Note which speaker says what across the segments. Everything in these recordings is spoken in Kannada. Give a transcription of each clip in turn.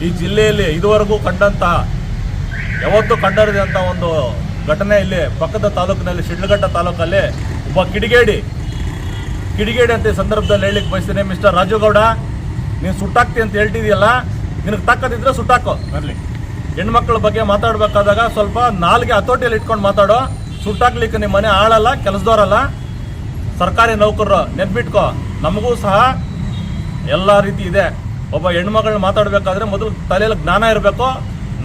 Speaker 1: ಈ ಜಿಲ್ಲೆಯಲ್ಲಿ ಇದುವರೆಗೂ ಕಂಡಂತಹ ಯಾವತ್ತೂ ಕಂಡರಿದಂಥ ಒಂದು ಘಟನೆ ಇಲ್ಲಿ ಪಕ್ಕದ ತಾಲೂಕಿನಲ್ಲಿ ಶಿಡ್ಲಘಟ್ಟ ತಾಲೂಕಲ್ಲಿ ಒಬ್ಬ ಕಿಡಿಗೇಡಿ ಅಂತ ಈ ಸಂದರ್ಭದಲ್ಲಿ ಹೇಳಲಿಕ್ಕೆ ಬಯಸ್ತೀನಿ. ಮಿಸ್ಟರ್ ರಾಜುಗೌಡ, ನೀನು ಸುಟ್ಟಾಕ್ತಿ ಅಂತ ಹೇಳ್ತಿದೆಯಲ್ಲ, ನಿನಗೆ ತಾಕತ್ತಿದ್ರೆ ಸುಟ್ಟಾಕೋ. ಬರಲಿ, ಹೆಣ್ಮಕ್ಳ ಬಗ್ಗೆ ಮಾತಾಡಬೇಕಾದಾಗ ಸ್ವಲ್ಪ ನಾಲ್ಗೆ ಹತೋಟಿಯಲ್ಲಿ ಇಟ್ಕೊಂಡು ಮಾತಾಡೋ. ಸುಟ್ಟಾಕ್ಲಿಕ್ಕೆ ನಿಮ್ಮ ಮನೆ ಆಳಲ್ಲ, ಕೆಲಸದವರಲ್ಲ, ಸರ್ಕಾರಿ ನೌಕರರು. ನೆನ್ಪಿಟ್ಕೋ, ನಮಗೂ ಸಹ ಎಲ್ಲ ರೀತಿ ಇದೆ. ಒಬ್ಬ ಹೆಣ್ಮಗಳನ್ನ ಮಾತಾಡಬೇಕಾದ್ರೆ ಮೊದಲು ತಲೆಯಲ್ಲಿ ಜ್ಞಾನ ಇರಬೇಕು,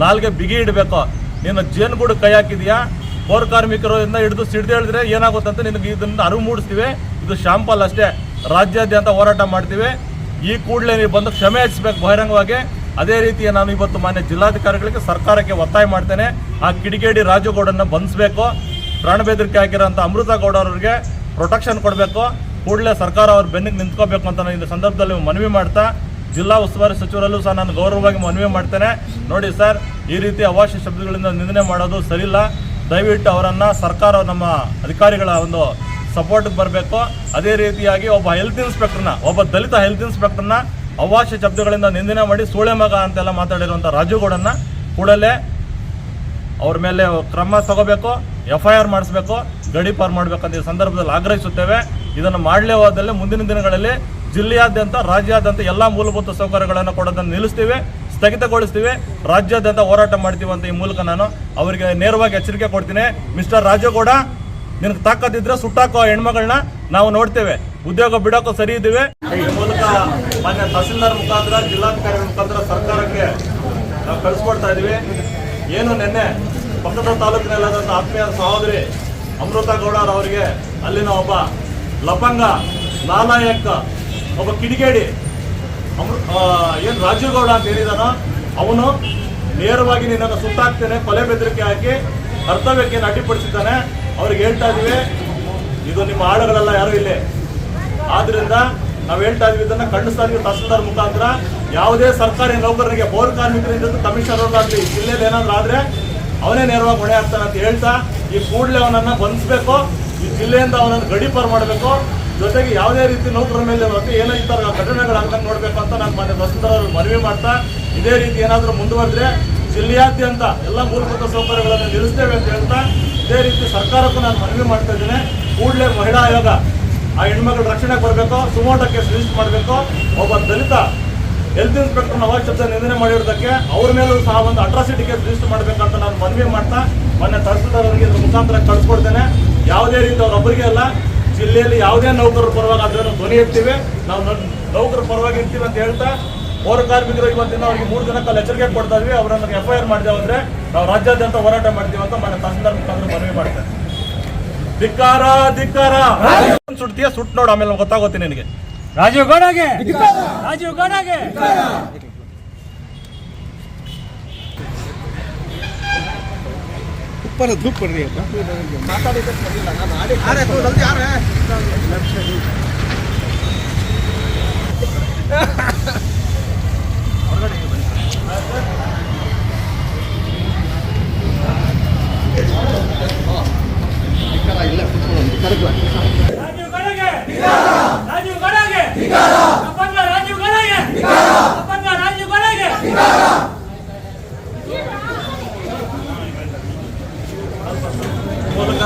Speaker 1: ನಾಲ್ಗೆ ಬಿಗಿ ಇಡಬೇಕು. ನೀನು ಜೇನುಗೂಡು ಕೈ ಹಾಕಿದೀಯಾ, ಪೌರ ಕಾರ್ಮಿಕರಿಂದ ಹಿಡಿದು ಹೇಳಿದ್ರೆ ಏನಾಗುತ್ತೆ ಅಂತ ನಿನಗೆ ಇದನ್ನು ಅರಿವು ಮೂಡಿಸ್ತೀವಿ. ಇದು ಶಾಂಪಲ್ ಅಷ್ಟೇ, ರಾಜ್ಯಾದ್ಯಂತ ಹೋರಾಟ ಮಾಡ್ತೀವಿ. ಈ ಕೂಡಲೇ ನೀವು ಬಂದು ಕ್ಷಮೆ ಯಾಚಿಸಬೇಕು ಬಹಿರಂಗವಾಗಿ. ಅದೇ ರೀತಿ ನಾನು ಇವತ್ತು ಮಾನ್ಯ ಜಿಲ್ಲಾಧಿಕಾರಿಗಳಿಗೆ ಸರ್ಕಾರಕ್ಕೆ ಒತ್ತಾಯ ಮಾಡ್ತೇನೆ, ಆ ಕಿಡಿಗೇಡಿ ರಾಜುಗೌಡನ್ನ ಬಂಧಿಸಬೇಕು. ಪ್ರಾಣ ಬೆದರಿಕೆ ಹಾಕಿರೋಂಥ ಅಮೃತ ಗೌಡ ಅವರಿಗೆ ಪ್ರೊಟೆಕ್ಷನ್ ಕೊಡಬೇಕು. ಕೂಡಲೇ ಸರ್ಕಾರ ಅವ್ರ ಬೆನ್ನಿಗೆ ನಿಂತ್ಕೋಬೇಕು ಅಂತ ನಾನು ಈ ಸಂದರ್ಭದಲ್ಲಿ ಮನವಿ ಮಾಡ್ತಾ, ಜಿಲ್ಲಾ ಉಸ್ತುವಾರಿ ಸಚಿವರಲ್ಲೂ ಸಹ ನಾನು ಗೌರವವಾಗಿ ಮನವಿ ಮಾಡ್ತೇನೆ. ನೋಡಿ ಸರ್, ಈ ರೀತಿ ಅವಾಚ್ಯ ಶಬ್ದಗಳಿಂದ ನಿಂದನೆ ಮಾಡೋದು ಸರಿಯಿಲ್ಲ. ದಯವಿಟ್ಟು ಅವರನ್ನು ಸರ್ಕಾರ ನಮ್ಮ ಅಧಿಕಾರಿಗಳ ಒಂದು ಸಪೋರ್ಟ್ಗೆ ಬರಬೇಕು. ಅದೇ ರೀತಿಯಾಗಿ ಒಬ್ಬ ಹೆಲ್ತ್ ಇನ್ಸ್ಪೆಕ್ಟರ್ನ, ಒಬ್ಬ ದಲಿತ ಹೆಲ್ತ್ ಇನ್ಸ್ಪೆಕ್ಟರ್ನ ಅವಾಚ್ಯ ಶಬ್ದಗಳಿಂದ ನಿಂದನೆ ಮಾಡಿ ಸೂಳೆ ಮಗ ಅಂತೆಲ್ಲ ಮಾತಾಡಿರುವಂಥ ರಾಜುಗೌಡನ್ನ ಕೂಡಲೇ ಅವ್ರ ಮೇಲೆ ಕ್ರಮ ತಗೋಬೇಕು, FIR ಮಾಡಿಸ್ಬೇಕು, ಗಡೀಪಾರು ಮಾಡಬೇಕಂತ ಈ ಸಂದರ್ಭದಲ್ಲಿ ಆಗ್ರಹಿಸುತ್ತೇವೆ. ಇದನ್ನು ಮಾಡಲೇ ಹೋದಲ್ಲಿ ಮುಂದಿನ ದಿನಗಳಲ್ಲಿ ಜಿಲ್ಲೆಯಾದ್ಯಂತ ರಾಜ್ಯಾದ್ಯಂತ ಎಲ್ಲ ಮೂಲಭೂತ ಸೌಕರ್ಯಗಳನ್ನು ಕೊಡೋದನ್ನು ನಿಲ್ಲಿಸ್ತೀವಿ, ಸ್ಥಗಿತಗೊಳಿಸ್ತೀವಿ, ರಾಜ್ಯಾದ್ಯಂತ ಹೋರಾಟ ಮಾಡ್ತೀವಿ ಅಂತ ಈ ಮೂಲಕ ನಾನು ಅವರಿಗೆ ನೇರವಾಗಿ ಎಚ್ಚರಿಕೆ ಕೊಡ್ತೀನಿ. ಮಿಸ್ಟರ್ ರಾಜುಗೌಡ, ನಿನಗೆ ತಾಕತ್ತಿದ್ರೆ ಸುಟ್ಟಾಕೋ ಹೆಣ್ಮಗಳನ್ನ, ನಾವು ನೋಡ್ತೇವೆ. ಉದ್ಯೋಗ ಬಿಡೋಕ್ಕೂ ಸರಿ ಇದ್ದೀವಿ. ಈ ಮೂಲಕ ಮಾನ್ಯ ತಹಸೀಲ್ದಾರ್ ಮುಖಾಂತರ, ಜಿಲ್ಲಾಧಿಕಾರಿಗಳ ಮುಖಾಂತರ ಸರ್ಕಾರಕ್ಕೆ ನಾವು ಕಳಿಸ್ಕೊಡ್ತಾ ಇದ್ದೀವಿ. ಏನು ನಿನ್ನೆ ಪಕ್ಕದ ತಾಲೂಕಿನಲ್ಲಾದಂಥ ಆತ್ಮೀಯ ಸಹೋದರಿ ಅಮೃತ ಗೌಡ ಅವರಿಗೆ ಅಲ್ಲಿನ ಒಬ್ಬ ಲಪಂಗ, ನಾಲಾಯಕ, ಒಬ್ಬ ಕಿಡಿಗೇಡಿ ಏನು ರಾಜುಗೌಡ ಅಂತ ಹೇಳಿದಾನೋ ಅವನು ನೇರವಾಗಿ ನಿನ್ನನ್ನು ಸುಟ್ಟಾಕ್ತೇನೆ, ಕೊಲೆ ಬೆದರಿಕೆ ಹಾಕಿ ಕರ್ತವ್ಯಕ್ಕೆ ಅಡ್ಡಿಪಡಿಸಿದ್ದಾನೆ. ಅವ್ರಿಗೆ ಹೇಳ್ತಾ ಇದೀವಿ, ಇದು ನಿಮ್ಮ ಆಳುಗಳೆಲ್ಲ ಯಾರು ಇಲ್ಲಿ. ಆದ್ರಿಂದ ನಾವು ಹೇಳ್ತಾ ಇದೀವಿ, ಇದನ್ನ ಖಂಡಿಸ್ತಾ ಇದೀವಿ. ತಹಸೀಲ್ದಾರ್ ಮುಖಾಂತರ ಯಾವುದೇ ಸರ್ಕಾರಿ ನೌಕರರಿಗೆ, ಪೌರ ಕಾರ್ಮಿಕರಿಂದ ಕಮಿಷನರ್ ಆಗಲಿ ಜಿಲ್ಲೆಯಲ್ಲಿ ಏನಾದ್ರು ಆದ್ರೆ ಅವನೇ ನೇರವಾಗಿ ಹೊಣೆ ಆಗ್ತಾನೆ ಅಂತ ಹೇಳ್ತಾ, ಈ ಕೂಡಲೇ ಅವನನ್ನು ಬಂಧಿಸಬೇಕು, ಈ ಜಿಲ್ಲೆಯಿಂದ ಅವನನ್ನು ಗಡೀಪಾರು ಮಾಡಬೇಕು. ಜೊತೆಗೆ ಯಾವುದೇ ರೀತಿ ನೌಕರರ ಮೇಲೆ ಏನೋ ಈ ಥರ ಘಟನೆಗಳು ಆಗ್ದಂಗೆ ನೋಡಬೇಕು ಅಂತ ನಾನು ಮಾನ್ಯ ತಹಸೀಲ್ದಾರ್ ಮನವಿ ಮಾಡ್ತಾ, ಇದೇ ರೀತಿ ಏನಾದರೂ ಮುಂದುವರೆದ್ರೆ ಜಿಲ್ಲೆಯಾದ್ಯಂತ ಎಲ್ಲ ಮೂಲಭೂತ ಸೌಕರ್ಯಗಳನ್ನು ನಿಲ್ಲಿಸ್ತೇವೆ ಅಂತ ಹೇಳ್ತಾ, ಇದೇ ರೀತಿ ಸರ್ಕಾರಕ್ಕೂ ನಾನು ಮನವಿ ಮಾಡ್ತಾ ಇದ್ದೇನೆ. ಕೂಡಲೇ ಮಹಿಳಾ ಆಯೋಗ ಆ ಹೆಣ್ಮಕ್ಳ ರಕ್ಷಣೆಗೆ ಬರಬೇಕು, ಸುಮೋಟೋ ಕೇಸ್ ರಿಜಿಸ್ಟರ್ ಮಾಡಬೇಕು. ಒಬ್ಬ ದಲಿತ ಹೆಲ್ತ್ ಇನ್ಸ್ಪೆಕ್ಟರ್ನ ಅವಾಚ್ಯ ಶಬ್ದ ನಿಂದನೆ ಮಾಡಿರೋದಕ್ಕೆ ಅವ್ರ ಮೇಲೂ ಸಹ ಒಂದು ಅಟ್ರಾಸಿಟಿ ಕೇಸ್ ರಿಜಿಸ್ಟರ್ ಮಾಡಬೇಕಂತ ನಾನು ಮನವಿ ಮಾಡ್ತಾ ಮೊನ್ನೆ ತಹಸೀಲ್ದಾರ್ ಅವರಿಗೆ ಇದ್ರ ಮುಖಾಂತರ ಕಳಿಸ್ಕೊಡ್ತೇನೆ. ಯಾವುದೇ ರೀತಿ ಅವರೊಬ್ಬರಿಗೆ ಅಲ್ಲ, ಜಿಲ್ಲೆಯಲ್ಲಿ ಯಾವುದೇ ನೌಕರರ ಪರವಾಗಿ ಅದನ್ನು ಧ್ವನಿ ಎತ್ತೀವಿ, ನಾವು ನೌಕರರ ಪರವಾಗಿ ಇರ್ತೀವಿ ಅಂತ ಹೇಳ್ತಾ, ಪೌರ ಕಾರ್ಮಿಕರು ಇವತ್ತಿನ ಅವ್ರಿಗೆ 3 ದಿನಕ್ಕೆ ಎಚ್ಚರಿಕೆ ಕೊಡ್ತಾ ಇದ್ವಿ. ಅವರನ್ನು FIR ಮಾಡಿದೆವು ಅಂದರೆ ನಾವು ರಾಜ್ಯಾದ್ಯಂತ ಹೋರಾಟ ಮಾಡ್ತೀವಿ ಅಂತ ಮೊನ್ನೆ ತಹಸೀಲ್ದಾರ್ ಮುಖಾಂತರ ಮನವಿ ಮಾಡ್ತೇನೆ. ಧಿಕ್ಕಾರ ಧಿಕ್ಕಾರ. ಸುಡ್ತೀಯ ಸುಟ್ಟು ನೋಡು, ಆಮೇಲೆ ಗೊತ್ತಾಗುತ್ತೆ ನಿನಗೆ.
Speaker 2: ರಾಜುಗೌಡಗೆ, ರಾಜುಗೌಡಗೆ
Speaker 3: ऊपर धूप पड़ रही है
Speaker 1: ಮೂಲಕ